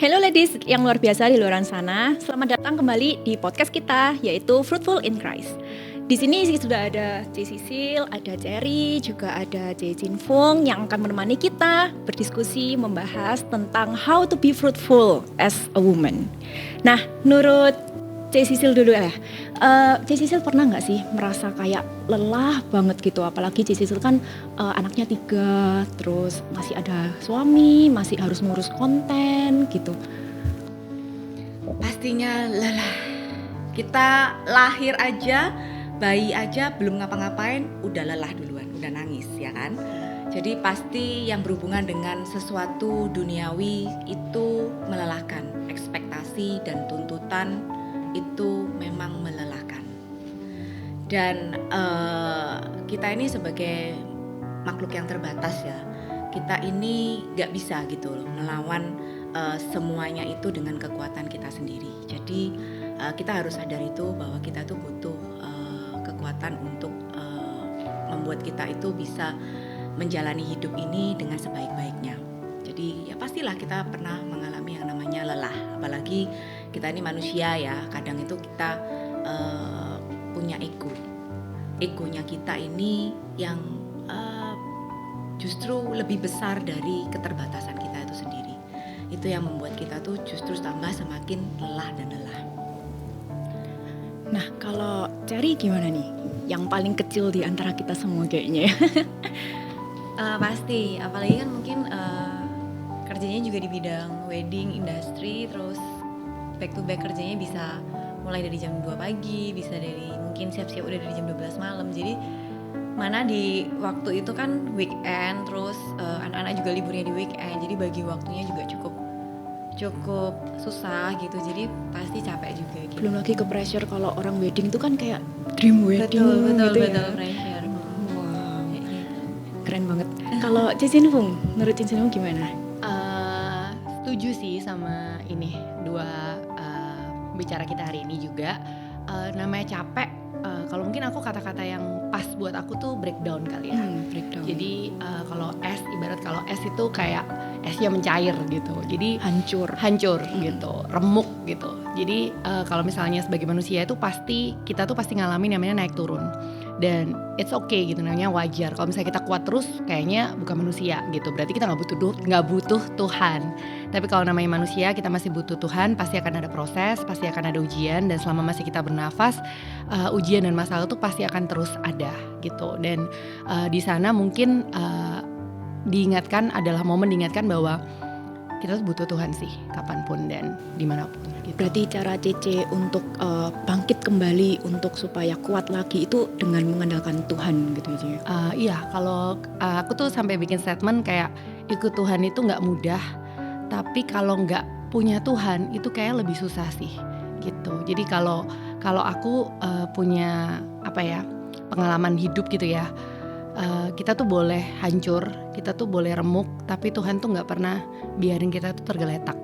Hello ladies yang luar biasa di luar sana. Selamat datang kembali di podcast kita yaitu Fruitful in Christ. Di sini sudah ada C. Sisil, ada Cherry, juga ada C. Jin Fung yang akan menemani kita berdiskusi membahas tentang how to be fruitful as a woman. Nah, menurut C. Sisil dulu ya. C. Sisil pernah nggak sih merasa kayak lelah banget gitu? Apalagi C. Sisil kan anaknya 3, terus masih ada suami, masih harus ngurus konten gitu. Pastinya lelah. Kita lahir aja, bayi aja belum ngapa-ngapain udah lelah duluan, udah nangis ya kan. Jadi pasti yang berhubungan dengan sesuatu duniawi itu melelahkan. Ekspektasi dan tuntutan itu memang melelahkan. Dan kita ini sebagai makhluk yang terbatas ya, kita ini gak bisa gitu loh melawan semuanya itu dengan kekuatan kita sendiri. Jadi kita harus sadar itu bahwa kita tuh butuh kekuatan untuk membuat kita itu bisa menjalani hidup ini dengan sebaik-baiknya. Jadi ya pastilah kita pernah mengalami yang namanya lelah. Apalagi kita ini manusia ya, kadang itu kita punya ego. Egonya kita ini yang justru lebih besar dari keterbatasan kita itu sendiri. Itu yang membuat kita tuh justru tambah semakin lelah dan lelah. Nah, kalau Cherry gimana nih? Yang paling kecil di antara kita semua kayaknya ya. Pasti, apalagi kan mungkin kerjanya juga di bidang wedding industry, terus back to back kerjanya bisa mulai dari jam 2 pagi, bisa dari mungkin siap-siap udah dari jam 12 malam. Jadi mana di waktu itu kan weekend, terus anak-anak juga liburnya di weekend, jadi bagi waktunya juga cukup susah gitu, jadi pasti capek juga gitu. Belum lagi ke pressure kalau orang wedding itu kan kayak dream wedding betul gitu ya. pressure. Wow, keren banget. Kalau Jin Fung, menurut Jin Fung gimana? Setuju sih sama ini dua bicara kita hari ini juga. Namanya capek, kalau mungkin aku kata-kata yang pas buat aku tuh breakdown kali ya. Breakdown. Jadi kalau es, ibarat kalau es itu kayak esnya mencair gitu, jadi hancur gitu, remuk gitu. Jadi kalau misalnya sebagai manusia itu kita tuh pasti ngalamin namanya naik turun, dan it's okay gitu, namanya wajar. Kalau misalnya kita kuat terus kayaknya bukan manusia gitu, berarti kita nggak butuh Tuhan. Tapi kalau namanya manusia, kita masih butuh Tuhan. Pasti akan ada proses, pasti akan ada ujian, dan selama masih kita bernafas, ujian dan masalah tuh pasti akan terus ada gitu. Dan di sana mungkin momen diingatkan bahwa kita tuh butuh Tuhan sih, kapanpun dan dimanapun gitu. Berarti cara Cece untuk bangkit kembali untuk supaya kuat lagi itu dengan mengandalkan Tuhan gitu aja ya? Iya, kalau aku tuh sampai bikin statement kayak ikut Tuhan itu nggak mudah, tapi kalau nggak punya Tuhan itu kayak lebih susah sih gitu. Jadi kalau aku punya pengalaman hidup gitu ya, kita tuh boleh hancur, kita tuh boleh remuk, tapi Tuhan tuh nggak pernah biarin kita tuh tergeletak.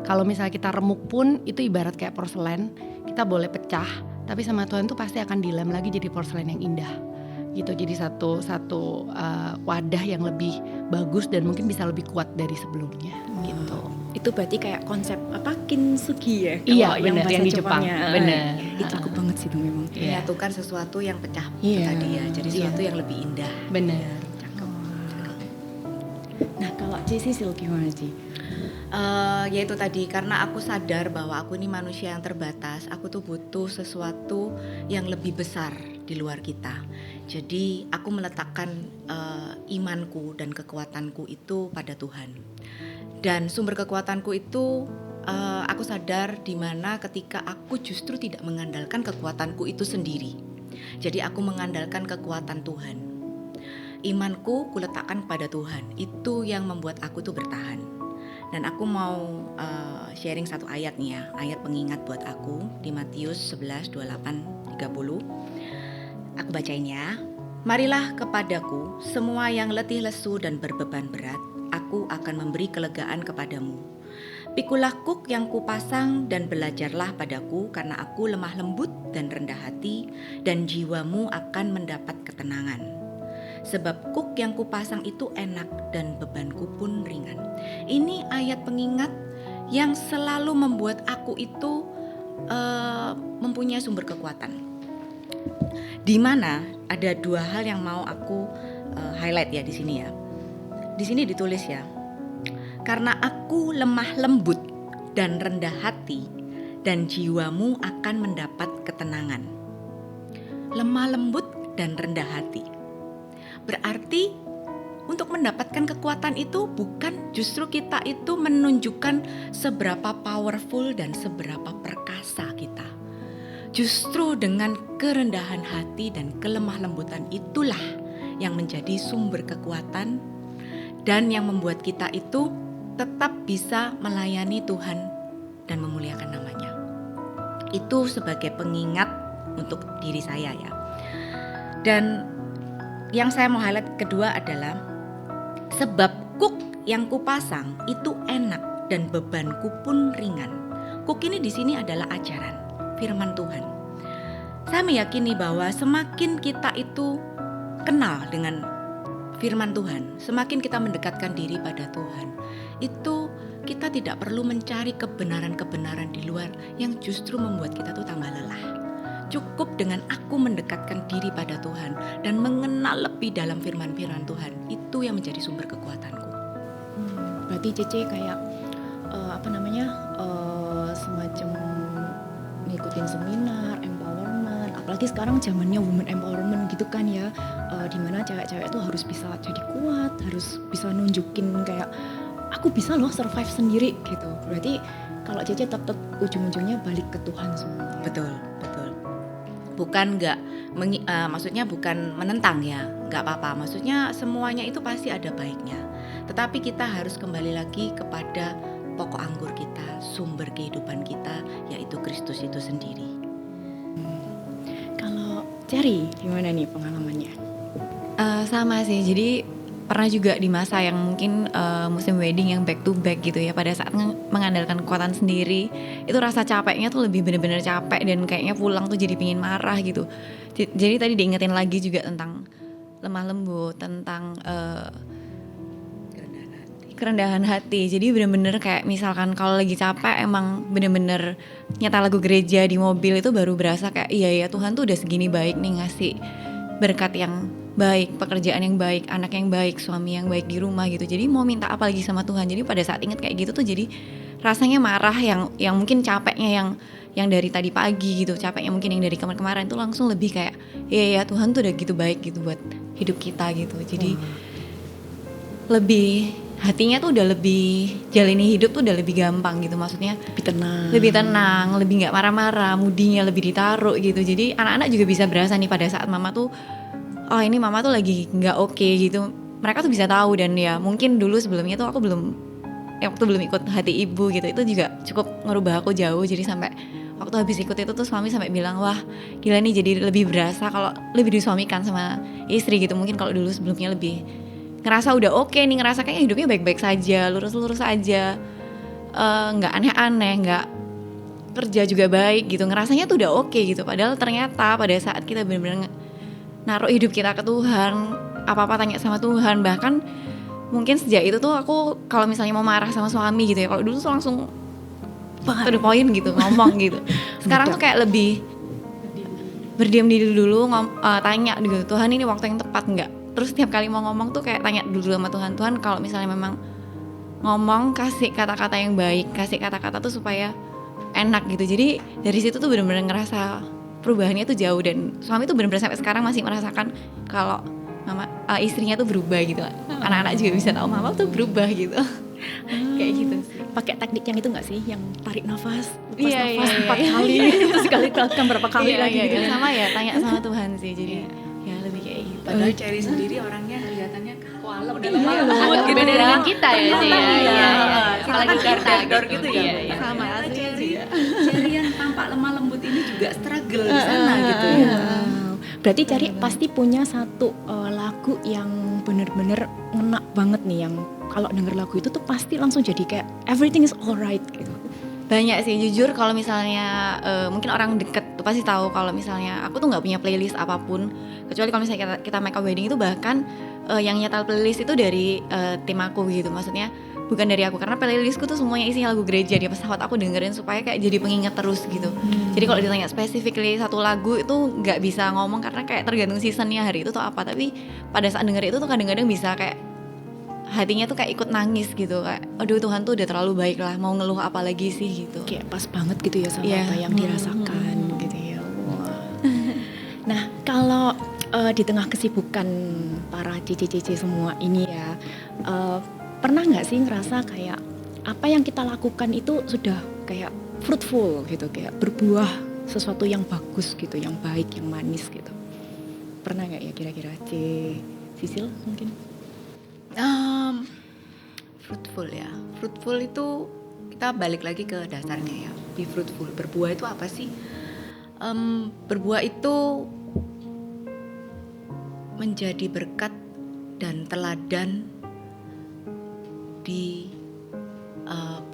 Kalau misalnya kita remuk pun itu ibarat kayak porselen, kita boleh pecah, tapi sama Tuhan tuh pasti akan dilem lagi jadi porselen yang indah gitu. Jadi satu wadah yang lebih bagus dan mungkin bisa lebih kuat dari sebelumnya gitu. Itu berarti kayak konsep kintsugi ya? Iya, yang benar, yang di Jepang. Benar. Itu cakep banget sih itu memang. Menyatukan sesuatu yang pecah tadi ya, jadi sesuatu yang lebih indah. Benar. Cakep. Nah, kalau Ci Sisil gimana Ci? Yaitu tadi, karena aku sadar bahwa aku ini manusia yang terbatas, aku tuh butuh sesuatu yang lebih besar di luar kita. Jadi aku meletakkan imanku dan kekuatanku itu pada Tuhan. Dan sumber kekuatanku itu aku sadar di mana ketika aku justru tidak mengandalkan kekuatanku itu sendiri. Jadi aku mengandalkan kekuatan Tuhan. Imanku kuletakkan pada Tuhan. Itu yang membuat aku tuh bertahan. Dan aku mau sharing satu ayat nih ya, ayat pengingat buat aku di Matius 11, 28, 30. Aku bacain ya. Marilah kepadaku semua yang letih lesu dan berbeban berat, aku akan memberi kelegaan kepadamu. Pikulah kuk yang kupasang dan belajarlah padaku, karena aku lemah lembut dan rendah hati, dan jiwamu akan mendapat ketenangan. Sebab kuk yang kupasang itu enak dan bebanku pun ringan. Ini ayat pengingat yang selalu membuat aku itu mempunyai sumber kekuatan. Di mana ada 2 hal yang mau aku highlight ya di sini ya. Di sini ditulis ya, karena aku lemah lembut dan rendah hati, dan jiwamu akan mendapat ketenangan. Lemah lembut dan rendah hati. Berarti untuk mendapatkan kekuatan itu bukan justru kita itu menunjukkan seberapa powerful dan seberapa perkasa kita. Justru dengan kerendahan hati dan kelemah lembutan itulah yang menjadi sumber kekuatan dan yang membuat kita itu tetap bisa melayani Tuhan dan memuliakan namanya. Itu sebagai pengingat untuk diri saya ya. Dan yang saya mau highlight kedua adalah sebab kuk yang kupasang itu enak dan bebanku pun ringan. Kuk ini di sini adalah ajaran firman Tuhan. Saya meyakini bahwa semakin kita itu kenal dengan firman Tuhan, semakin kita mendekatkan diri pada Tuhan, itu kita tidak perlu mencari kebenaran-kebenaran di luar yang justru membuat kita tuh tambah lelah. Cukup dengan aku mendekatkan diri pada Tuhan dan mengenal lebih dalam firman-firman Tuhan, itu yang menjadi sumber kekuatanku. Berarti Cece kayak semacam ngikutin seminar empowerment, apalagi sekarang zamannya women empowerment gitu kan ya, dimana cewek-cewek tuh harus bisa jadi kuat, harus bisa nunjukin kayak aku bisa loh survive sendiri gitu. Berarti kalau Cece tetap ujung-ujungnya balik ke Tuhan semuanya. Betul. Bukan maksudnya bukan menentang ya, nggak apa-apa. Maksudnya semuanya itu pasti ada baiknya. Tetapi kita harus kembali lagi kepada pokok anggur kita, sumber kehidupan kita, yaitu Kristus itu sendiri. Kalau Cherry gimana nih pengalamannya? Sama sih, jadi pernah juga di masa yang mungkin musim wedding yang back to back gitu ya, pada saat mengandalkan kekuatan sendiri, itu rasa capeknya tuh lebih bener-bener capek dan kayaknya pulang tuh jadi pingin marah gitu. Jadi tadi diingetin lagi juga tentang lemah lembut, tentang kerendahan hati. Jadi bener-bener kayak misalkan kalau lagi capek emang bener-bener nyetel lagu gereja di mobil itu baru berasa kayak iya Tuhan tuh udah segini baik nih, ngasih berkat yang baik, pekerjaan yang baik, anak yang baik, suami yang baik di rumah gitu. Jadi mau minta apa lagi sama Tuhan. Jadi pada saat inget kayak gitu tuh jadi rasanya marah yang mungkin capeknya yang dari tadi pagi gitu, capeknya mungkin yang dari kemarin tuh langsung lebih kayak iya Tuhan tuh udah gitu baik gitu buat hidup kita gitu. Jadi lebih hatinya tuh udah lebih jalani hidup tuh udah lebih gampang gitu, maksudnya lebih tenang, lebih nggak marah-marah, moodinya lebih ditaruh gitu. Jadi anak-anak juga bisa berasa nih pada saat mama tuh oh ini mama tuh lagi nggak oke gitu, mereka tuh bisa tahu. Dan ya mungkin dulu sebelumnya tuh aku waktu belum ikut hati ibu gitu, itu juga cukup ngerubah aku jauh. Jadi sampai waktu habis ikut itu tuh suami sampai bilang wah gila nih, jadi lebih berasa kalau lebih disuamikan sama istri gitu. Mungkin kalau dulu sebelumnya lebih ngerasa udah oke nih, ngerasa kayaknya hidupnya baik-baik saja, lurus-lurus aja, nggak aneh-aneh, nggak kerja juga baik gitu, ngerasanya tuh udah oke gitu. Padahal ternyata pada saat kita benar-benar naruh hidup kita ke Tuhan, apa-apa tanya sama Tuhan. Bahkan mungkin sejak itu tuh aku kalau misalnya mau marah sama suami gitu ya, kalau dulu tuh langsung to the point gitu ngomong gitu. Sekarang tuh kayak lebih berdiam diri dulu, tanya gitu, Tuhan ini waktu yang tepat nggak? Terus setiap kali mau ngomong tuh kayak tanya dulu sama Tuhan, Tuhan kalau misalnya memang ngomong kasih kata-kata yang baik, kasih kata-kata tuh supaya enak gitu. Jadi dari situ tuh benar-benar ngerasa perubahannya tuh jauh. Dan suami tuh benar-benar sampai sekarang masih merasakan kalau istrinya tuh berubah gitu. Anak-anak juga bisa tahu mama tuh berubah gitu. Kayak gitu sih. Pakai teknik yang itu nggak sih, yang tarik nafas, lepas Iya, nafas iya, 4 kali, terus sekali lakukan berapa kali lagi gitu. Sama ya, tanya sama Tuhan sih. Jadi ya lebih kayak gitu. Padahal Cherry sendiri orangnya kelihatannya kualem, udah lemah gitu beda ya. dengan kita ya sih ya. Iya. Apalagi dar gitu ya. Iya. Sama aslinya juga. Cherry yang tampak lemah lembut ini juga struggle di sana gitu ya. Berarti Cherry pasti punya satu lagu yang bener-bener ngena banget nih, yang kalau denger lagu itu tuh pasti langsung jadi kayak everything is alright gitu. Banyak sih, jujur kalau misalnya mungkin orang deket tuh pasti tahu kalau misalnya aku tuh nggak punya playlist apapun, kecuali kalau misalnya kita make a wedding itu bahkan yang nyetel playlist itu dari tim aku gitu. Maksudnya bukan dari aku, karena playlistku tuh semuanya isinya lagu gereja. Dia pesawat aku dengerin supaya kayak jadi pengingat terus gitu. Jadi kalau ditanya specifically satu lagu itu nggak bisa ngomong karena kayak tergantung seasonnya hari itu tuh apa. Tapi pada saat denger itu tuh kadang-kadang bisa kayak hatinya tuh kayak ikut nangis gitu, kayak aduh Tuhan tuh udah terlalu baik lah, mau ngeluh apa lagi sih gitu. Kayak pas banget gitu ya sama Iya. apa yang dirasakan gitu ya. Wah. Nah kalau di tengah kesibukan para cici-cici semua ini ya, pernah nggak sih ngerasa kayak apa yang kita lakukan itu sudah kayak fruitful gitu, kayak berbuah sesuatu yang bagus gitu, yang baik, yang manis gitu? Pernah nggak ya kira-kira Sisil mungkin? Fruitful ya. Fruitful itu kita balik lagi ke dasarnya ya. Be fruitful. Berbuah itu apa sih? Berbuah itu menjadi berkat dan teladan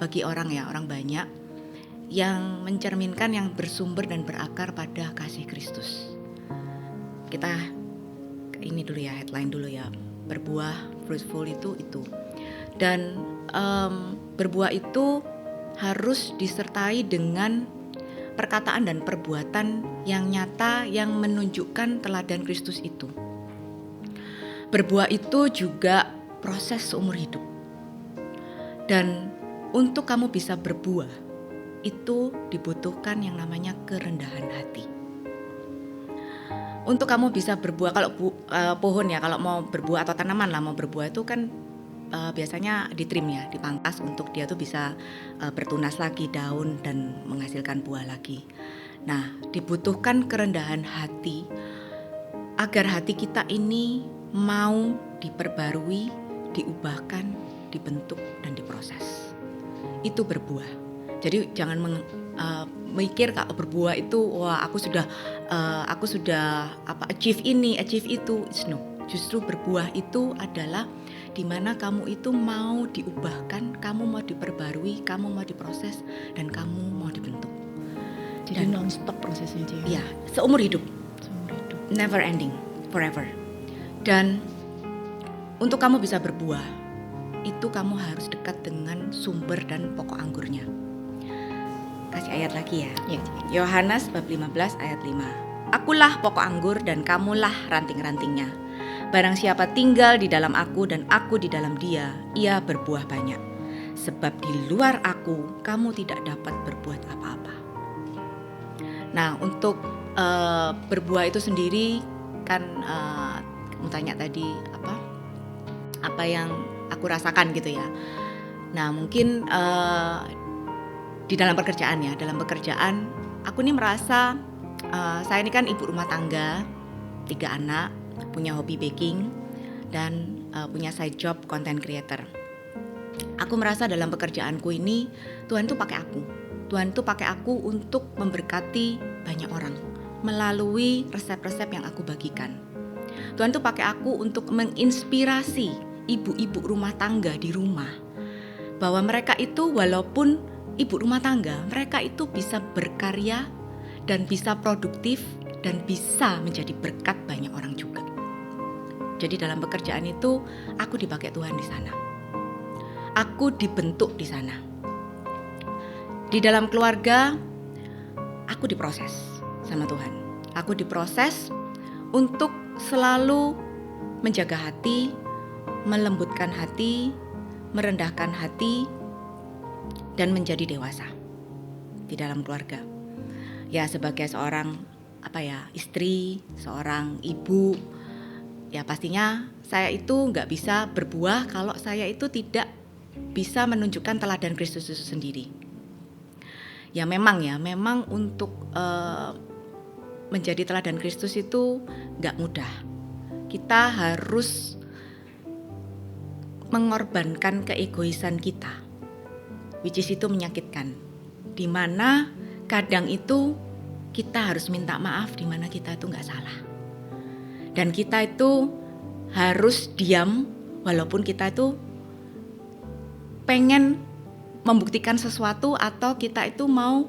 bagi orang banyak yang mencerminkan, yang bersumber dan berakar pada kasih Kristus. Kita ini dulu ya, headline dulu ya. Berbuah, fruitful itu. Dan berbuah itu harus disertai dengan perkataan dan perbuatan yang nyata yang menunjukkan teladan Kristus itu. Berbuah itu juga proses seumur hidup. Dan untuk kamu bisa berbuah itu dibutuhkan yang namanya kerendahan hati. Untuk kamu bisa berbuah, kalau pohon ya, kalau mau berbuah atau tanaman lah mau berbuah itu kan biasanya ditrim ya, dipangkas untuk dia tuh bisa bertunas lagi daun dan menghasilkan buah lagi. Nah, dibutuhkan kerendahan hati agar hati kita ini mau diperbarui, diubahkan, dibentuk dan diproses. Itu berbuah. Jadi jangan mikir kalau berbuah itu wah aku sudah achieve ini, achieve itu. No. Justru berbuah itu adalah dimana kamu itu mau diubahkan, kamu mau diperbarui, kamu mau diproses dan kamu mau dibentuk. Jadi non-stop prosesnya aja ya? Iya, seumur hidup. Seumur hidup. Never ending, forever. Dan untuk kamu bisa berbuah, itu kamu harus dekat dengan sumber dan pokok anggurnya. Kasih ayat lagi ya. Iya. Yohanes bab 15 ayat 5. Akulah pokok anggur dan kamulah ranting-rantingnya. Barang siapa tinggal di dalam aku dan aku di dalam dia, ia berbuah banyak. Sebab di luar aku, kamu tidak dapat berbuat apa-apa. Nah, untuk berbuah itu sendiri kan kamu tanya tadi apa yang aku rasakan gitu ya. Nah, mungkin di dalam pekerjaan ya, dalam pekerjaan aku nih merasa saya ini kan ibu rumah tangga, 3 anak, punya hobi baking dan punya side job content creator. Aku merasa dalam pekerjaanku ini Tuhan tuh pakai aku. Tuhan tuh pakai aku untuk memberkati banyak orang melalui resep-resep yang aku bagikan. Tuhan tuh pakai aku untuk menginspirasi ibu-ibu rumah tangga di rumah bahwa mereka itu walaupun ibu rumah tangga, mereka itu bisa berkarya dan bisa produktif dan bisa menjadi berkat banyak orang juga. Jadi dalam pekerjaan itu aku dipakai Tuhan di sana. Aku dibentuk di sana. Di dalam keluarga aku diproses sama Tuhan. Aku diproses untuk selalu menjaga hati, melembutkan hati, merendahkan hati, dan menjadi dewasa di dalam keluarga. Ya sebagai seorang istri, seorang ibu, ya pastinya saya itu nggak bisa berbuah kalau saya itu tidak bisa menunjukkan teladan Kristus itu sendiri. Ya memang untuk menjadi teladan Kristus itu nggak mudah. Kita harus mengorbankan keegoisan kita, which is itu menyakitkan. Dimana kadang itu kita harus minta maaf dimana kita itu nggak salah. Dan kita itu harus diam walaupun kita itu pengen membuktikan sesuatu atau kita itu mau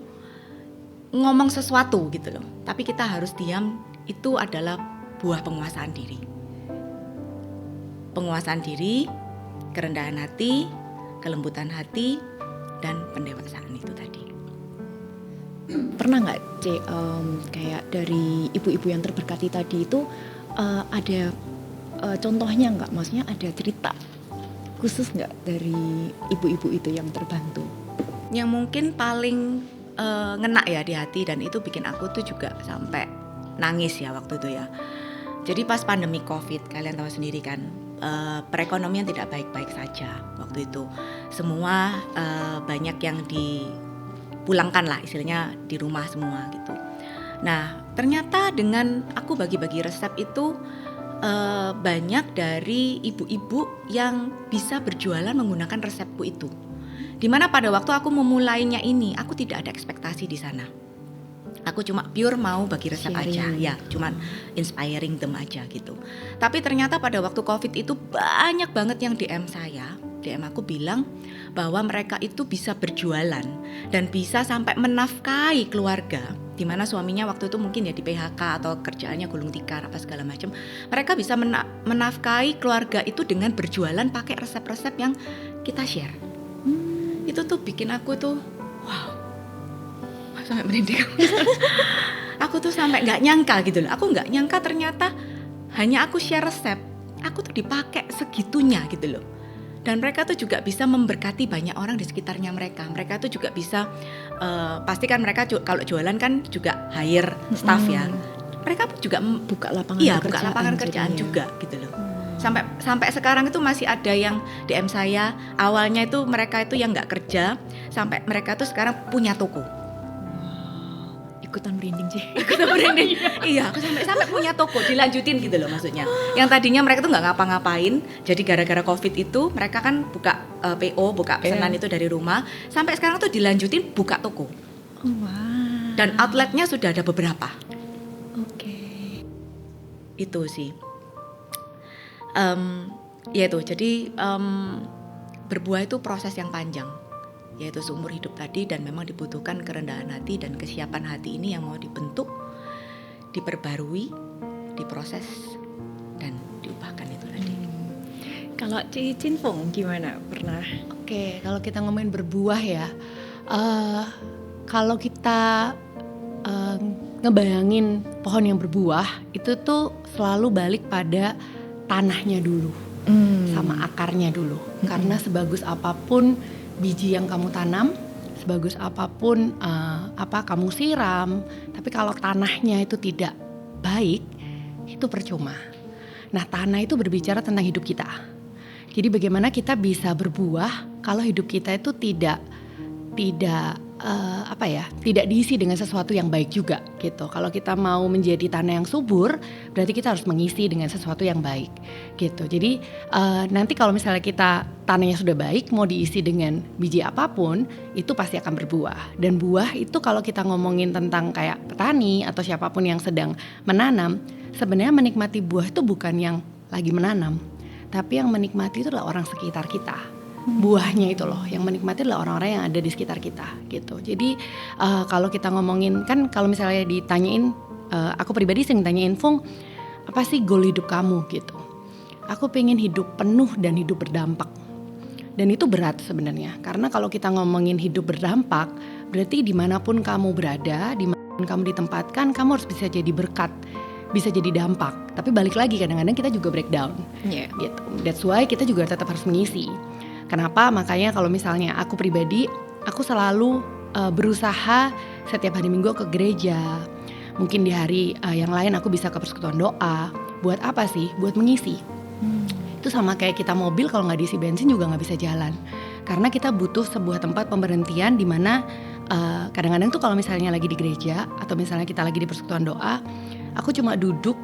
ngomong sesuatu gitu loh. Tapi kita harus diam, itu adalah buah penguasaan diri. Penguasaan diri, kerendahan hati, kelembutan hati, dan pendewasaan itu tadi. Pernah nggak kayak dari ibu-ibu yang terberkati tadi itu ada contohnya nggak? Maksudnya ada cerita khusus nggak dari ibu-ibu itu yang terbantu? Yang mungkin paling ngena ya di hati, dan itu bikin aku tuh juga sampai nangis ya waktu itu ya. Jadi pas pandemi COVID, kalian tahu sendiri kan, perekonomian tidak baik-baik saja waktu itu. Semua banyak yang dipulangkan lah, istilahnya di rumah semua gitu. Nah ternyata dengan aku bagi-bagi resep itu banyak dari ibu-ibu yang bisa berjualan menggunakan resepku itu. Dimana pada waktu aku memulainya ini, aku tidak ada ekspektasi di sana. Aku cuma pure mau bagi resep aja, ya, cuman inspiring them aja gitu. Tapi ternyata pada waktu COVID itu banyak banget yang DM saya, DM aku bilang bahwa mereka itu bisa berjualan dan bisa sampai menafkahi keluarga. Dimana suaminya waktu itu mungkin ya di PHK atau kerjaannya gulung tikar apa segala macam. Mereka bisa menafkahi keluarga itu dengan berjualan pakai resep-resep yang kita share. Itu tuh bikin aku tuh wow, sampai merinding. Aku tuh sampai nggak nyangka gitu loh. Aku nggak nyangka ternyata hanya aku share resep, aku tuh dipakai segitunya gitu loh. Dan mereka tuh juga bisa memberkati banyak orang di sekitarnya mereka. Mereka tuh juga bisa pasti kan mereka kalau jualan kan juga hire staff ya. Mereka pun juga Buka lapangan buka pekerjaan, lapangan kerjaan jadinya. juga gitu loh. Sampai sekarang itu masih ada yang DM saya. Awalnya itu mereka itu yang nggak kerja, sampai mereka tuh sekarang punya toko. Ikutan merinding sih. Iya, aku sampai punya toko, dilanjutin gitu loh maksudnya. Yang tadinya mereka tuh nggak ngapa-ngapain, jadi gara-gara COVID itu mereka kan buka PO, buka pesanan itu dari rumah. Sampai sekarang tuh dilanjutin buka toko. Oh, wow. Dan outletnya sudah ada beberapa. Oke. Itu sih. Ya itu, jadi berbuah itu proses yang panjang, yaitu seumur hidup tadi, dan memang dibutuhkan kerendahan hati dan kesiapan hati ini yang mau dibentuk, diperbarui, diproses, dan diubahkan itu tadi. Kalau Cicin Fung gimana? Pernah? Oke, kalau kita ngomongin berbuah ya, kalau kita ngebayangin pohon yang berbuah itu tuh selalu balik pada tanahnya dulu, sama akarnya dulu. Karena sebagus apapun biji yang kamu tanam, sebagus apapun kamu siram, tapi kalau tanahnya itu tidak baik, itu percuma. Nah, tanah itu berbicara tentang hidup kita. Jadi bagaimana kita bisa berbuah kalau hidup kita itu tidak diisi dengan sesuatu yang baik juga gitu. Kalau kita mau menjadi tanah yang subur, berarti kita harus mengisi dengan sesuatu yang baik gitu. Jadi nanti kalau misalnya kita tanahnya sudah baik, mau diisi dengan biji apapun, itu pasti akan berbuah. Dan buah itu kalau kita ngomongin tentang kayak petani atau siapapun yang sedang menanam, sebenarnya menikmati buah itu bukan yang lagi menanam, tapi yang menikmati itu adalah orang sekitar kita. Buahnya itu loh, yang menikmati adalah orang-orang yang ada di sekitar kita gitu. Jadi kalau kita ngomongin, kan kalau misalnya ditanyain, aku pribadi sering tanyain, Fung, apa sih goal hidup kamu gitu. Aku pengen hidup penuh dan hidup berdampak. Dan itu berat sebenarnya, karena kalau kita ngomongin hidup berdampak, berarti dimanapun kamu berada, dimanapun kamu ditempatkan, kamu harus bisa jadi berkat, bisa jadi dampak. Tapi balik lagi, kadang-kadang kita juga breakdown gitu. That's why kita juga tetap harus mengisi. Kenapa? Makanya kalau misalnya aku pribadi, aku selalu berusaha setiap hari Minggu ke gereja. Mungkin di hari yang lain aku bisa ke persekutuan doa. Buat apa sih? Buat mengisi. Itu sama kayak kita mobil, kalau nggak diisi bensin juga nggak bisa jalan. Karena kita butuh sebuah tempat pemberhentian di mana kadang-kadang tuh kalau misalnya lagi di gereja atau misalnya kita lagi di persekutuan doa, aku cuma duduk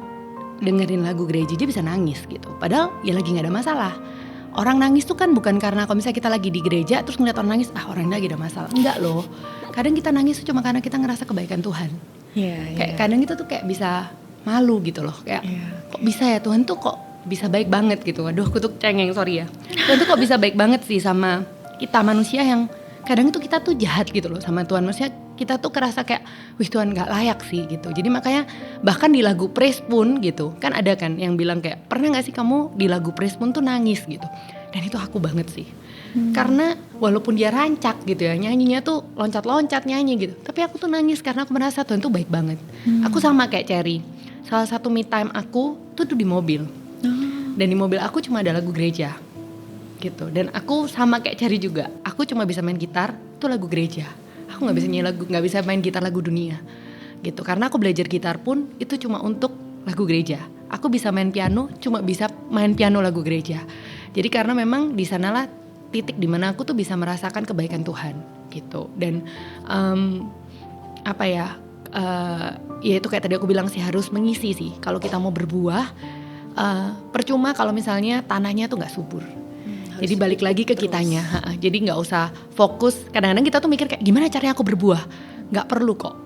dengerin lagu gereja aja bisa nangis gitu. Padahal ya lagi nggak ada masalah. Orang nangis tuh kan bukan karena kalau misalnya kita lagi di gereja terus ngeliat orang nangis, orang ini lagi ada masalah. Enggak loh. Kadang kita nangis tuh cuma karena kita ngerasa kebaikan Tuhan. Kayak kadang itu tuh kayak bisa malu gitu loh. Kayak kok bisa ya, Tuhan tuh kok bisa baik banget gitu. Waduh, aku tuh cengeng, sorry ya. Tuhan tuh kok bisa baik banget sih sama kita manusia yang kadang itu kita tuh jahat gitu loh sama Tuhan. Maksudnya kita tuh kerasa kayak, wih Tuhan gak layak sih gitu. Jadi makanya bahkan di lagu praise pun gitu, kan ada kan yang bilang kayak, pernah gak sih kamu di lagu praise pun tuh nangis gitu. Dan itu aku banget sih. Karena walaupun dia rancak gitu ya, nyanyinya tuh loncat-loncat nyanyi gitu, tapi aku tuh nangis karena aku merasa Tuhan tuh baik banget. Aku sama kayak Cherry, salah satu me time aku tuh di mobil. Dan di mobil aku cuma ada lagu gereja gitu. Dan aku sama kayak Cherry juga, aku cuma bisa main gitar tuh lagu gereja. Aku nggak bisa nyanyi lagu, nggak bisa main gitar lagu dunia gitu. Karena aku belajar gitar pun itu cuma untuk lagu gereja. Aku bisa main piano, cuma bisa main piano lagu gereja. Jadi karena memang di sanalah titik dimana aku tuh bisa merasakan kebaikan Tuhan gitu. Dan ya itu kayak tadi aku bilang sih, harus mengisi sih. Kalau kita mau berbuah, percuma kalau misalnya tanahnya tuh nggak subur. Jadi balik lagi ke kitanya. Jadi nggak usah fokus. Kadang-kadang kita tuh mikir kayak gimana caranya aku berbuah. Nggak perlu kok.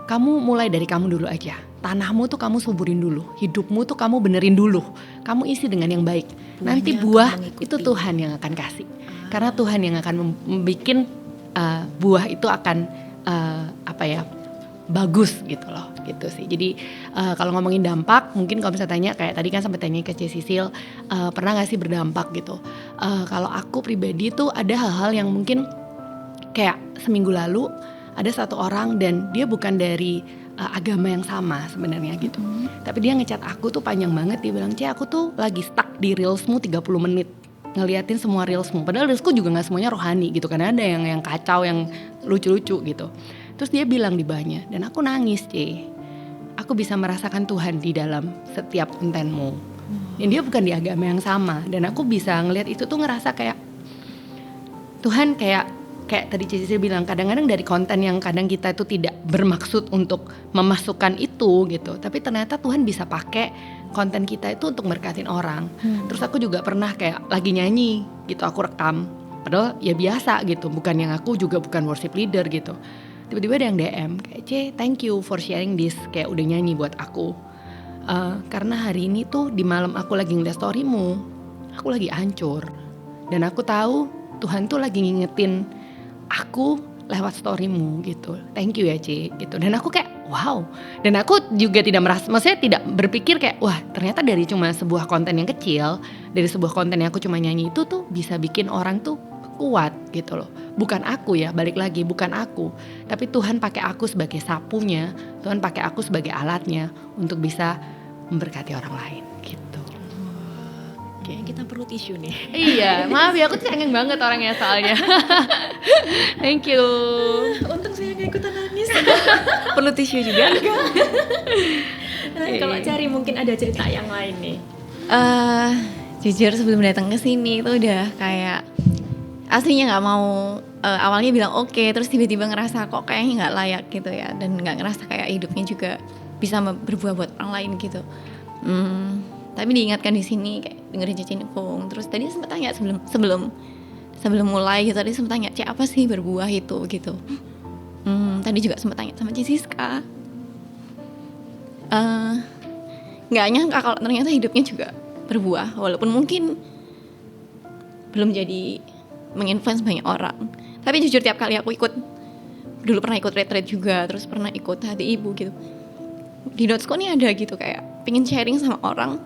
Kamu mulai dari kamu dulu aja. Tanahmu tuh kamu suburin dulu. Hidupmu tuh kamu benerin dulu. Kamu isi dengan yang baik. Nanti buah itu Tuhan yang akan kasih. Karena Tuhan yang akan membuat buah itu akan bagus gitu loh, gitu sih. Jadi kalau ngomongin dampak, mungkin kalau misalnya tanya kayak tadi kan sampai tanya ke C. Sisil, pernah nggak sih berdampak gitu? Kalau aku pribadi tuh ada hal-hal yang mungkin kayak seminggu lalu ada satu orang dan dia bukan dari agama yang sama sebenarnya gitu. Tapi dia ngechat aku tuh panjang banget, dia bilang, "C, aku tuh lagi stuck di reelsmu 30 menit ngeliatin semua reelsmu." Padahal reelsku juga gak semuanya rohani gitu, karena ada yang kacau, yang lucu-lucu gitu. Terus dia bilang di bawahnya, dan aku nangis, C. Aku bisa merasakan Tuhan di dalam setiap kontenmu. Dan dia bukan di agama yang sama. Dan aku bisa ngeliat itu tuh ngerasa kayak Tuhan kayak tadi Cici bilang, kadang-kadang dari konten yang kadang kita itu tidak bermaksud untuk memasukkan itu gitu. Tapi ternyata Tuhan bisa pakai konten kita itu untuk berkatin orang. Terus aku juga pernah kayak lagi nyanyi gitu, aku rekam. Padahal ya biasa gitu, bukan yang aku juga bukan worship leader gitu. Tiba-tiba ada yang DM kayak, "C, thank you for sharing this," kayak udah nyanyi buat aku. Karena hari ini tuh di malam aku lagi ngeliat storymu, aku lagi hancur. Dan aku tahu Tuhan tuh lagi ngingetin aku lewat storymu gitu. Thank you ya, C, gitu. Dan aku kayak wow. Dan aku juga tidak merasa, maksudnya tidak berpikir kayak wah ternyata dari cuma sebuah konten yang kecil, dari sebuah konten yang aku cuma nyanyi itu tuh bisa bikin orang tuh kuat gitu loh. Bukan aku ya, balik lagi bukan aku, tapi Tuhan pakai aku sebagai sapunya, Tuhan pakai aku sebagai alatnya untuk bisa memberkati orang lain gitu. Kayaknya kita perlu tisu nih. Iya, maaf ya, aku cengeng banget orangnya soalnya. Thank you. Untung saya gak ikutan nangis. Perlu tisu juga? Nah, kalau cari mungkin ada cerita yang lain nih. Jujur sebelum datang ke sini itu udah kayak aslinya nggak mau, awalnya bilang oke, terus tiba-tiba ngerasa kok kayaknya nggak layak gitu ya, dan nggak ngerasa kayak hidupnya juga bisa berbuah buat orang lain gitu. Tapi diingatkan di sini kayak dengerin Cici Nifung. Terus tadi sempat tanya sebelum mulai gitu, tadi sempat tanya, "C, apa sih berbuah itu?" gitu. Tadi juga sempat tanya sama Cici Siska. Nggak nyangka kalau ternyata hidupnya juga berbuah, walaupun mungkin belum jadi menginfluence banyak orang. Tapi jujur tiap kali aku ikut, dulu pernah ikut retreat juga, terus pernah ikut hati ibu gitu, di Dotsco nih ada gitu kayak pengen sharing sama orang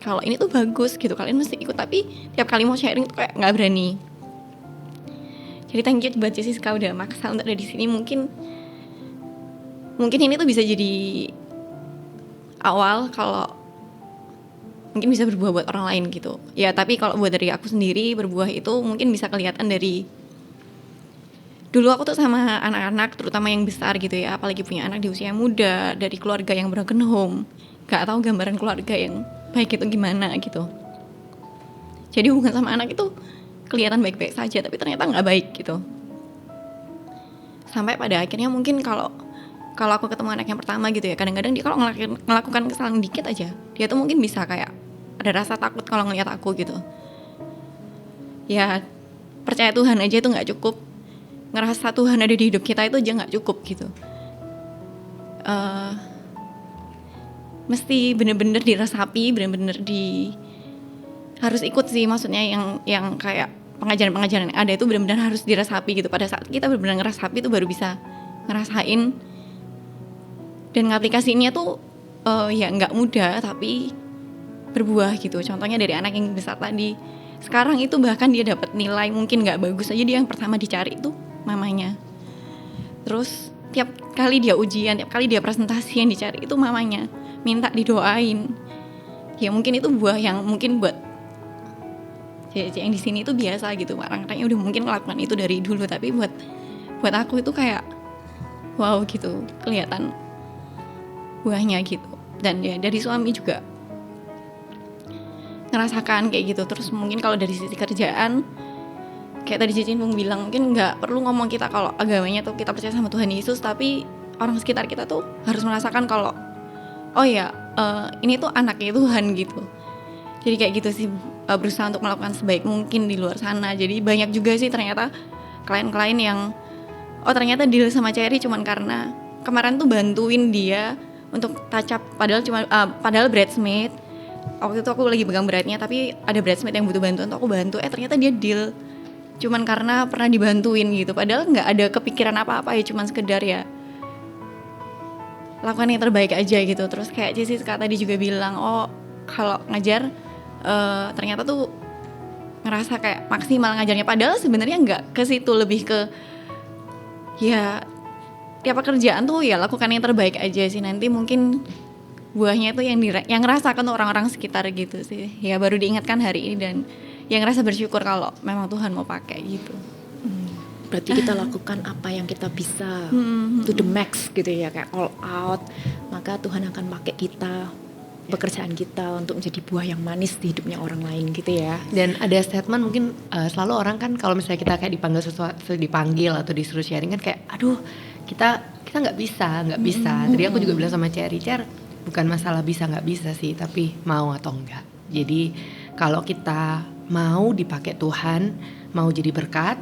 kalau ini tuh bagus gitu, kalian mesti ikut. Tapi tiap kali mau sharing tuh kayak nggak berani. Jadi thank you buat Jessica udah maksa untuk ada di sini. Mungkin ini tuh bisa jadi awal kalau mungkin bisa berbuah buat orang lain gitu ya. Tapi kalau buat dari aku sendiri, berbuah itu mungkin bisa kelihatan dari dulu aku tuh sama anak-anak, terutama yang besar gitu ya, apalagi punya anak di usia muda, dari keluarga yang broken home, gak tahu gambaran keluarga yang baik itu gimana gitu. Jadi hubungan sama anak itu kelihatan baik-baik saja, tapi ternyata gak baik gitu. Sampai pada akhirnya mungkin kalau aku ketemu anak yang pertama gitu ya, kadang-kadang dia kalau ngelakukan kesalahan dikit aja, dia tuh mungkin bisa kayak ada rasa takut kalau ngelihat aku gitu. Ya percaya Tuhan aja itu gak cukup, ngerasa Tuhan ada di hidup kita itu aja gak cukup gitu. Mesti bener-bener diresapi, bener-bener harus ikut sih, maksudnya yang kayak pengajaran-pengajaran yang ada itu bener-bener harus diresapi gitu. Pada saat kita bener-bener ngerasapi itu baru bisa ngerasain. Dan ngaplikasinya tuh ya nggak mudah, tapi berbuah gitu. Contohnya dari anak yang besar tadi, sekarang itu bahkan dia dapat nilai mungkin nggak bagus aja, dia yang pertama dicari itu mamanya. Terus tiap kali dia ujian, tiap kali dia presentasi yang dicari itu mamanya, minta didoain. Ya mungkin itu buah yang mungkin buat cewek yang di sini itu biasa gitu, orang-orangnya udah mungkin melakukan itu dari dulu, tapi buat aku itu kayak wow gitu, kelihatan buahnya gitu. Dan ya dari suami juga ngerasakan kayak gitu. Terus mungkin kalau dari sisi kerjaan, kayak tadi Cici Nung bilang, mungkin nggak perlu ngomong kita kalau agamanya tuh kita percaya sama Tuhan Yesus, tapi orang sekitar kita tuh harus merasakan kalau oh ya ini tuh anaknya Tuhan gitu. Jadi kayak gitu sih, berusaha untuk melakukan sebaik mungkin di luar sana. Jadi banyak juga sih ternyata klien-klien yang ternyata deal sama Cherry cuman karena kemarin tuh bantuin dia untuk touch up, padahal bridesmaid. Waktu itu aku lagi pegang beratnya, tapi ada bridesmaid yang butuh bantuan, aku bantu. Ternyata dia deal cuman karena pernah dibantuin gitu. Padahal nggak ada kepikiran apa-apa ya, cuman sekedar ya lakukan yang terbaik aja gitu. Terus kayak Jessica tadi juga bilang, kalau ngajar ternyata tuh ngerasa kayak maksimal ngajarnya. Padahal sebenarnya nggak ke situ, lebih ke ya tiap pekerjaan tuh ya lakukan yang terbaik aja sih. Nanti mungkin buahnya itu yang ngerasakan orang-orang sekitar gitu sih. Ya baru diingatkan hari ini, dan yang ngerasa bersyukur kalau memang Tuhan mau pakai gitu. Berarti kita lakukan apa yang kita bisa to the max gitu ya, kayak all out, maka Tuhan akan pakai kita, pekerjaan kita untuk menjadi buah yang manis di hidupnya orang lain gitu ya. Dan ada statement mungkin selalu orang kan kalau misalnya kita kayak dipanggil atau disuruh sharing kan kayak aduh kita nggak bisa. Tadi aku juga bilang sama Cherry, bukan masalah bisa nggak bisa sih, tapi mau atau enggak. Jadi kalau kita mau dipakai Tuhan, mau jadi berkat,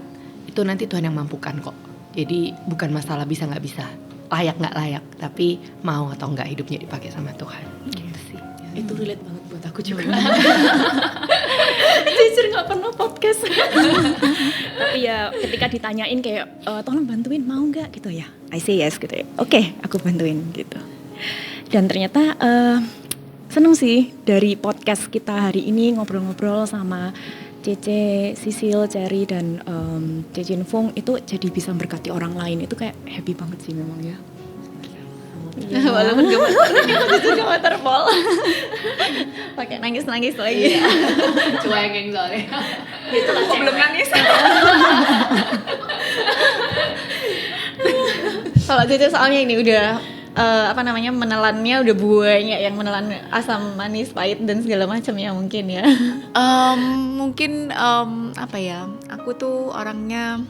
itu nanti Tuhan yang mampukan kok. Jadi bukan masalah bisa nggak bisa, layak nggak layak, tapi mau atau enggak hidupnya dipakai sama Tuhan. Gitu sih. Itu relate banget buat aku juga. Jujur nggak pernah podcast. Tapi ya ketika ditanyain kayak tolong bantuin, mau nggak gitu ya, I say yes gitu ya. Oke, aku bantuin gitu. Dan ternyata seneng sih dari podcast kita hari ini ngobrol-ngobrol sama Cece, Sisil, Cherry, dan Cece Fung itu jadi bisa berkati orang lain. Itu kayak happy banget sih memang ya. Walaupun juga waterfall. Pakai nangis lagi. Cuekeng soalnya. Itulah belum nangis. Kalau Cece soalnya ini udah menelannya udah banyak, yang menelan asam manis pahit dan segala macam ya mungkin ya. Mungkin aku tuh orangnya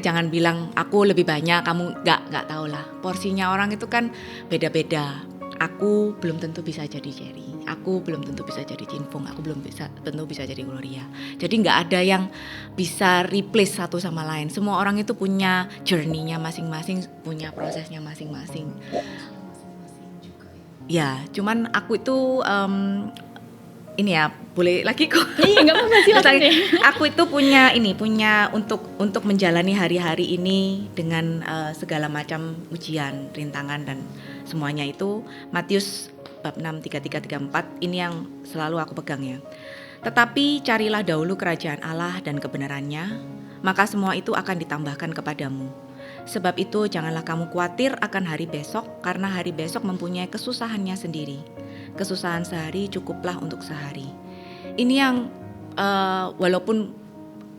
jangan bilang aku lebih banyak, kamu nggak tahu lah, porsinya orang itu kan beda-beda. Aku belum tentu bisa jadi Cherry, aku belum tentu bisa jadi Jinfung, aku belum tentu bisa jadi Gloria. Jadi nggak ada yang bisa replace satu sama lain. Semua orang itu punya journey-nya masing-masing, punya prosesnya masing-masing. Ya, cuman aku itu ini ya boleh lagi kok. Iya nggak apa-apa silakan deh. Aku itu punya untuk menjalani hari-hari ini dengan segala macam ujian, rintangan dan semuanya itu Matius bab 6 33-34 ini yang selalu aku pegang ya. Tetapi carilah dahulu kerajaan Allah dan kebenarannya, maka semua itu akan ditambahkan kepadamu. Sebab itu janganlah kamu khawatir akan hari besok, karena hari besok mempunyai kesusahannya sendiri. Kesusahan sehari cukuplah untuk sehari. Ini yang walaupun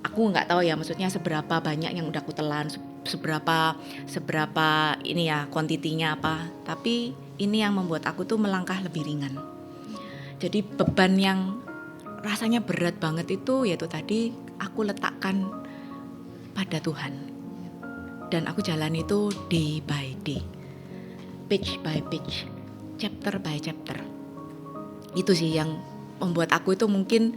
aku nggak tahu ya, maksudnya seberapa banyak yang udah aku telan, seberapa ini ya kuantitinya apa, tapi ini yang membuat aku tuh melangkah lebih ringan. Jadi beban yang rasanya berat banget itu yaitu tadi aku letakkan pada Tuhan, dan aku jalan itu day by day, page by page, chapter by chapter. Itu sih yang membuat aku itu mungkin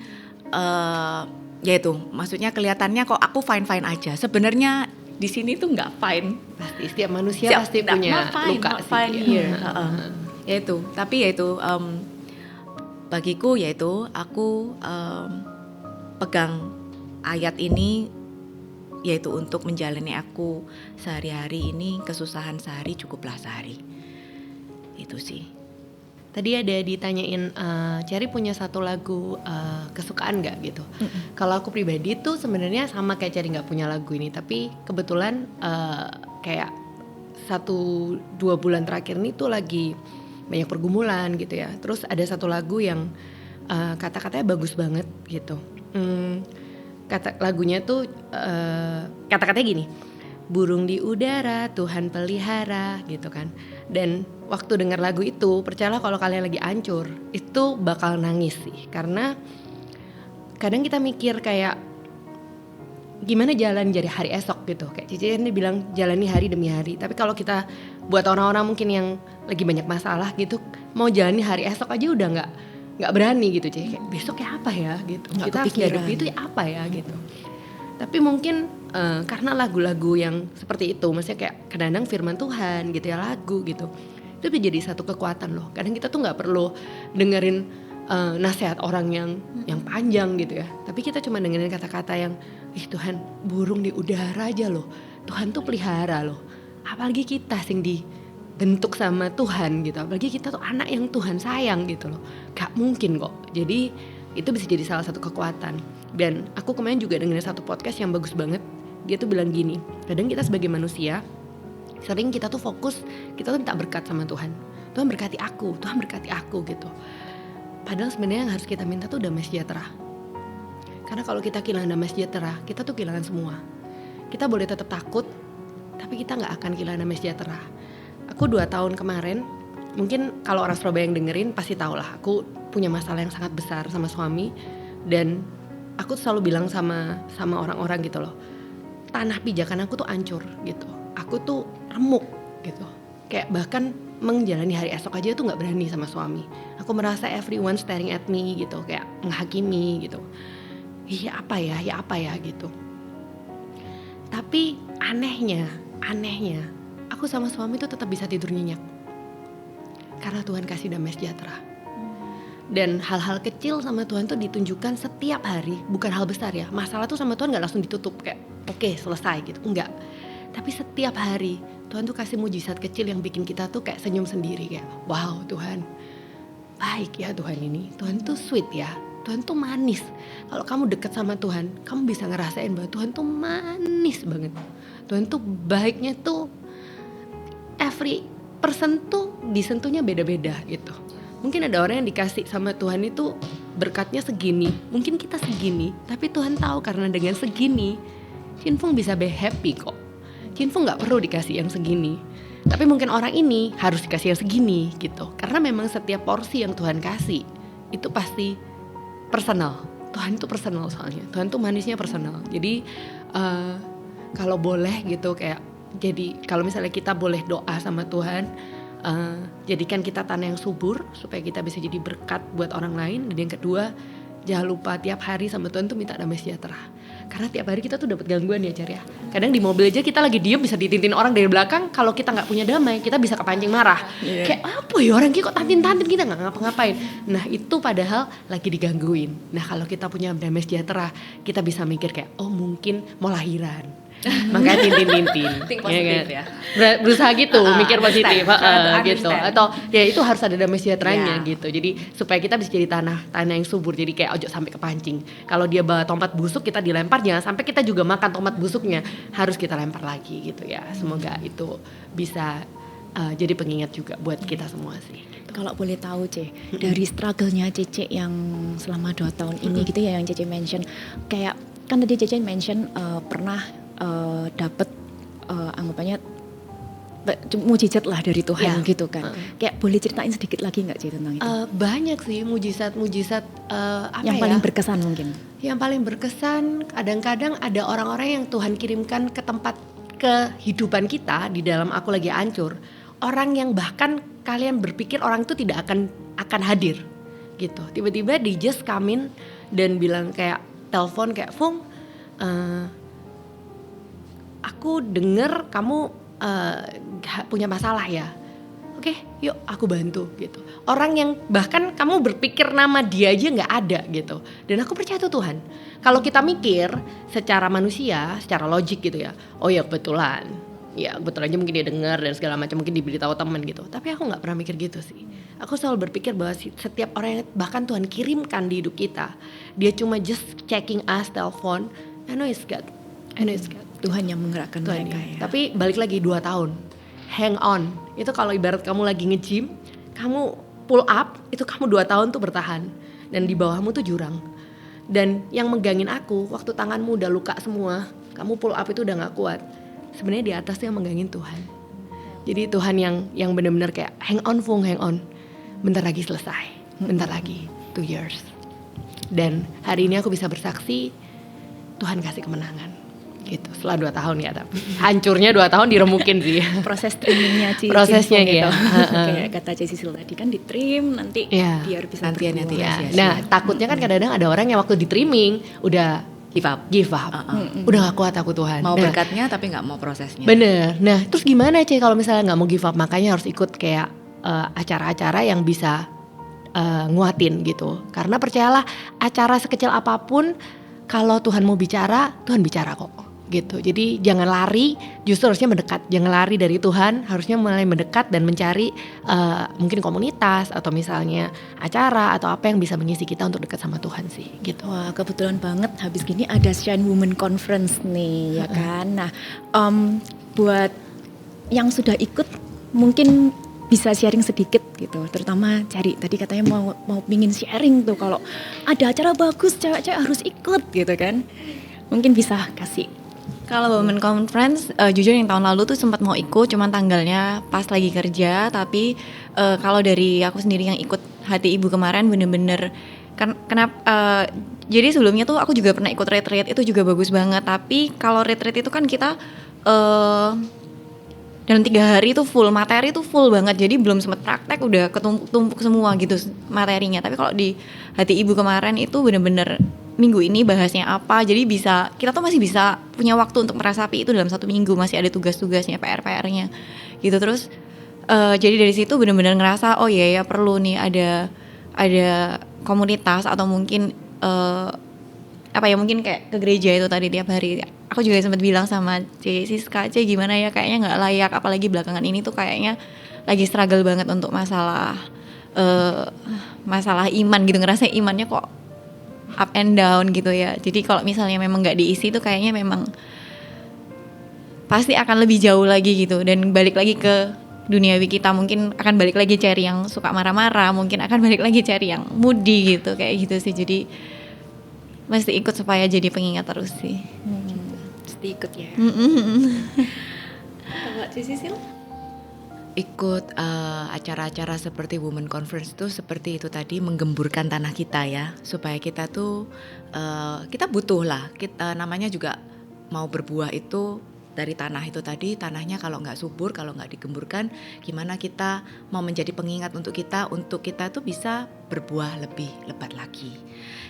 yaitu maksudnya kelihatannya kok aku fine aja, sebenarnya di sini tuh nggak fine. Pasti setiap manusia pasti punya luka sih. Yaitu, tapi yaitu bagiku yaitu aku pegang ayat ini yaitu untuk menjalani aku sehari-hari ini. Kesusahan sehari cukuplah sehari. Itu sih. Tadi ada ditanyain, Cherry punya satu lagu kesukaan nggak gitu? Kalau aku pribadi tuh sebenarnya sama kayak Cherry, nggak punya lagu ini, tapi kebetulan kayak 1-2 bulan terakhir ini tuh lagi banyak pergumulan gitu ya. Terus ada satu lagu yang kata-katanya bagus banget gitu. Lagunya tuh kata-katanya gini, burung di udara Tuhan pelihara gitu kan. Dan waktu dengar lagu itu, percayalah kalau kalian lagi hancur, itu bakal nangis sih. Karena kadang kita mikir kayak gimana jalan jadi hari esok gitu. Kayak Cici ini bilang jalani hari demi hari. Tapi kalau kita buat orang-orang mungkin yang lagi banyak masalah gitu, mau jalani hari esok aja udah nggak berani gitu, Cici. Kayak besok ya apa ya gitu. Nggak Kita harus kepikiran. hadapi itu ya apa ya gitu. Tapi mungkin karena lagu-lagu yang seperti itu, maksudnya kayak kadang-kadang firman Tuhan gitu ya, lagu gitu, itu menjadi satu kekuatan loh. Kadang kita tuh nggak perlu dengerin nasihat orang yang panjang gitu ya, tapi kita cuma dengerin kata-kata yang, ih Tuhan, burung di udara aja loh, Tuhan tuh pelihara loh. Apalagi kita sing dibentuk sama Tuhan gitu, apalagi kita tuh anak yang Tuhan sayang gitu loh. Gak mungkin kok. Jadi itu bisa jadi salah satu kekuatan. Dan aku kemarin juga dengerin satu podcast yang bagus banget. Dia tuh bilang gini, kadang kita sebagai manusia sering kita tuh fokus, kita tuh minta berkat sama Tuhan. Tuhan berkati aku gitu. Padahal sebenarnya yang harus kita minta tuh damai sejahtera. Karena kalau kita kehilangan damai sejahtera, kita tuh kehilangan semua. Kita boleh tetap takut, tapi kita gak akan kehilangan damai sejahtera. Aku 2 tahun kemarin, mungkin kalau orang Surabaya yang dengerin pasti tahu lah, aku punya masalah yang sangat besar sama suami. Dan aku selalu bilang sama orang-orang gitu loh, tanah pijakan aku tuh hancur gitu. Aku tuh remuk gitu. Kayak bahkan menjalani hari esok aja tuh gak berani sama suami. Aku merasa everyone staring at me gitu, kayak menghakimi gitu. Ya apa ya gitu. Tapi anehnya aku sama suami tuh tetap bisa tidur nyenyak. Karena Tuhan kasih damai sejahtera. Dan hal-hal kecil sama Tuhan tuh ditunjukkan setiap hari, bukan hal besar ya. Masalah tuh sama Tuhan gak langsung ditutup kayak oke, selesai gitu, enggak. Tapi setiap hari Tuhan tuh kasih mujizat kecil yang bikin kita tuh kayak senyum sendiri, kayak wow, Tuhan baik ya, Tuhan ini, Tuhan tuh sweet ya, Tuhan tuh manis. Kalau kamu deket sama Tuhan, kamu bisa ngerasain bahwa Tuhan tuh manis banget. Tuhan tuh baiknya tuh every person tuh disentuhnya beda-beda gitu. Mungkin ada orang yang dikasih sama Tuhan itu berkatnya segini, mungkin kita segini, tapi Tuhan tahu karena dengan segini Cinfung bisa be happy kok. Cinfung gak perlu dikasih yang segini, tapi mungkin orang ini harus dikasih yang segini gitu. Karena memang setiap porsi yang Tuhan kasih itu pasti personal. Tuhan itu personal soalnya, Tuhan tuh manisnya personal. Jadi kalau boleh gitu kayak, jadi kalau misalnya kita boleh doa sama Tuhan, jadikan kita tanah yang subur supaya kita bisa jadi berkat buat orang lain. Dan yang kedua, jangan lupa tiap hari sama Tuhan tuh minta damai sejahtera. Karena tiap hari kita tuh dapat gangguan ya, Cer ya. Kadang di mobil aja kita lagi diem bisa ditintin orang dari belakang. Kalau kita nggak punya damai, kita bisa kepancing marah. Kayak apa ya, orang kok tantin-tantin, kita nggak ngapa-ngapain. Nah itu padahal lagi digangguin. Nah kalau kita punya damai sejahtera, kita bisa mikir kayak, oh mungkin mau lahiran. Makanya tintin-tintin. Think positif ya. Berusaha gitu, mikir positif, understand. gitu. Atau ya itu harus ada damai sejahteranya Yeah. gitu. Jadi supaya kita bisa jadi tanah yang subur. Jadi kayak ojo sampai kepancing. Kalau dia bawa tomat busuk kita dilempar, jangan sampai kita juga makan tomat busuknya. Harus kita lempar lagi gitu ya. Semoga itu bisa jadi pengingat juga buat kita semua sih. Kalau boleh tahu dari struggle-nya Cece yang selama 2 tahun ini gitu ya, yang Cece mention, kayak kan tadi Cece mention pernah dapat anggapannya mujizat lah dari Tuhan gitu kan. Kayak boleh ceritain sedikit lagi nggak Cece tentang itu? Banyak sih mujizat yang paling berkesan mungkin. Yang paling berkesan kadang-kadang ada orang-orang yang Tuhan kirimkan ke tempat kehidupan kita di dalam aku lagi hancur. Orang yang bahkan kalian berpikir orang itu tidak akan hadir gitu. Tiba-tiba di just come in dan bilang kayak telepon kayak, Fung, aku denger kamu punya masalah ya. oke, yuk aku bantu gitu. Orang yang bahkan kamu berpikir nama dia aja nggak ada gitu. Dan aku percaya itu Tuhan. Kalau kita mikir secara manusia, secara logik gitu ya, oh ya kebetulan, ya kebetulan aja mungkin dia dengar dan segala macam, mungkin diberitahu teman gitu. Tapi aku nggak pernah mikir gitu sih. Aku selalu berpikir bahwa setiap orang yang bahkan Tuhan kirimkan di hidup kita, dia cuma just checking us, telepon, I know it's God. I know it's God. Tuhan yang menggerakkan Tuhan mereka ya. ya. Tapi balik lagi 2 tahun, hang on. Itu kalau ibarat kamu lagi nge-gym, kamu pull up, itu kamu 2 tahun tuh bertahan. Dan di bawahmu tuh jurang. Dan yang megangin aku, waktu tanganmu udah luka semua, kamu pull up itu udah gak kuat. Sebenarnya di atas tuh yang megangin Tuhan. Jadi Tuhan yang benar-benar kayak hang on Fung, hang on. Bentar lagi selesai, bentar lagi, 2 years. Dan hari ini aku bisa bersaksi, Tuhan kasih kemenangan. Gitu, setelah 2 tahun ya, tapi hancurnya 2 tahun diremukin sih. Proses trimmingnya Prosesnya gitu. iya. Kayak kata Sisil tadi kan di trim nanti Iya. biar bisa Nanti berbuah. ya. Nah, takutnya kan kadang-kadang ada orang yang waktu di trimming udah give up. Udah gak kuat aku Tuhan. Mau Nah, berkatnya tapi nggak mau prosesnya. bener. Nah, terus gimana kalau misalnya nggak mau give up? Makanya harus ikut kayak acara-acara yang bisa nguatin gitu. Karena percayalah, acara sekecil apapun, kalau Tuhan mau bicara, Tuhan bicara kok. Gitu. Jadi jangan lari, justru harusnya mendekat. Jangan lari dari Tuhan, harusnya mulai mendekat dan mencari mungkin komunitas atau misalnya acara atau apa yang bisa mengisi kita untuk dekat sama Tuhan sih. Gitu. Wah, kebetulan banget habis gini ada Shine Women Conference nih, ya kan. Nah, buat yang sudah ikut mungkin bisa sharing sedikit gitu, terutama Cari tadi katanya mau pingin sharing tuh kalau ada acara bagus cewek-cewek harus ikut gitu kan. Mungkin bisa kasih. Kalau Women Conference, jujur yang tahun lalu tuh sempat mau ikut, cuman tanggalnya pas lagi kerja. Tapi kalau dari aku sendiri yang ikut Hati Ibu kemarin bener-bener kenapa? Jadi sebelumnya tuh aku juga pernah ikut retreat, itu juga bagus banget. Tapi kalau retreat itu kan kita dalam 3 hari tuh full materi tuh full banget. Jadi belum sempat praktek udah ketumpuk semua gitu materinya. Tapi kalau di Hati Ibu kemarin itu bener-bener minggu ini bahasnya apa, jadi kita tuh masih bisa punya waktu untuk merasapi itu dalam 1 minggu, masih ada tugas-tugasnya, PR-nya gitu. Terus jadi dari situ benar-benar ngerasa oh iya ya perlu nih ada komunitas atau mungkin mungkin kayak ke gereja itu tadi tiap hari. Aku juga sempat bilang sama Siska, gimana ya, kayaknya nggak layak, apalagi belakangan ini tuh kayaknya lagi struggle banget untuk masalah iman gitu, ngerasa imannya kok up and down gitu ya. Jadi kalau misalnya memang nggak diisi tuh kayaknya memang pasti akan lebih jauh lagi gitu. Dan balik lagi ke duniawi kita, mungkin akan balik lagi cari yang suka marah-marah, mungkin akan balik lagi cari yang moody gitu, kayak gitu sih. Jadi mesti ikut supaya jadi pengingat terus sih. Mesti ikut ya. Kalau Sisil? Ikut acara-acara seperti Women Conference tuh seperti itu tadi, menggemburkan tanah kita ya, supaya kita tuh kita butuh lah, kita namanya juga mau berbuah itu dari tanah itu tadi. Tanahnya kalau nggak subur, kalau nggak digemburkan, gimana kita mau menjadi pengingat untuk kita tuh bisa berbuah lebih lebat lagi.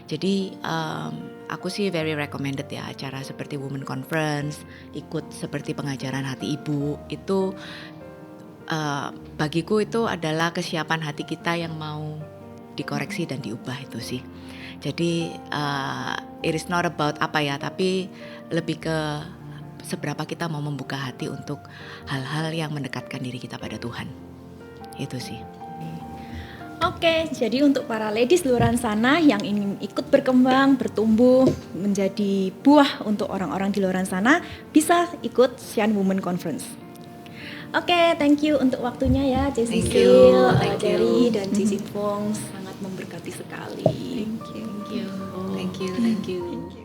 Jadi aku sih very recommended ya acara seperti Women Conference, ikut seperti pengajaran Hati Ibu itu. Bagiku itu adalah kesiapan hati kita yang mau dikoreksi dan diubah itu sih. Jadi it is not about apa ya, tapi lebih ke seberapa kita mau membuka hati untuk hal-hal yang mendekatkan diri kita pada Tuhan. Itu sih. Oke, jadi untuk para ladies di luar sana yang ingin ikut berkembang, bertumbuh, menjadi buah untuk orang-orang di luar sana, bisa ikut Shine Women Conference. Oke, thank you untuk waktunya ya, Thank Sisil, you. Jerry, dan Cici Fong, sangat memberkati sekali. Thank you. Thank you.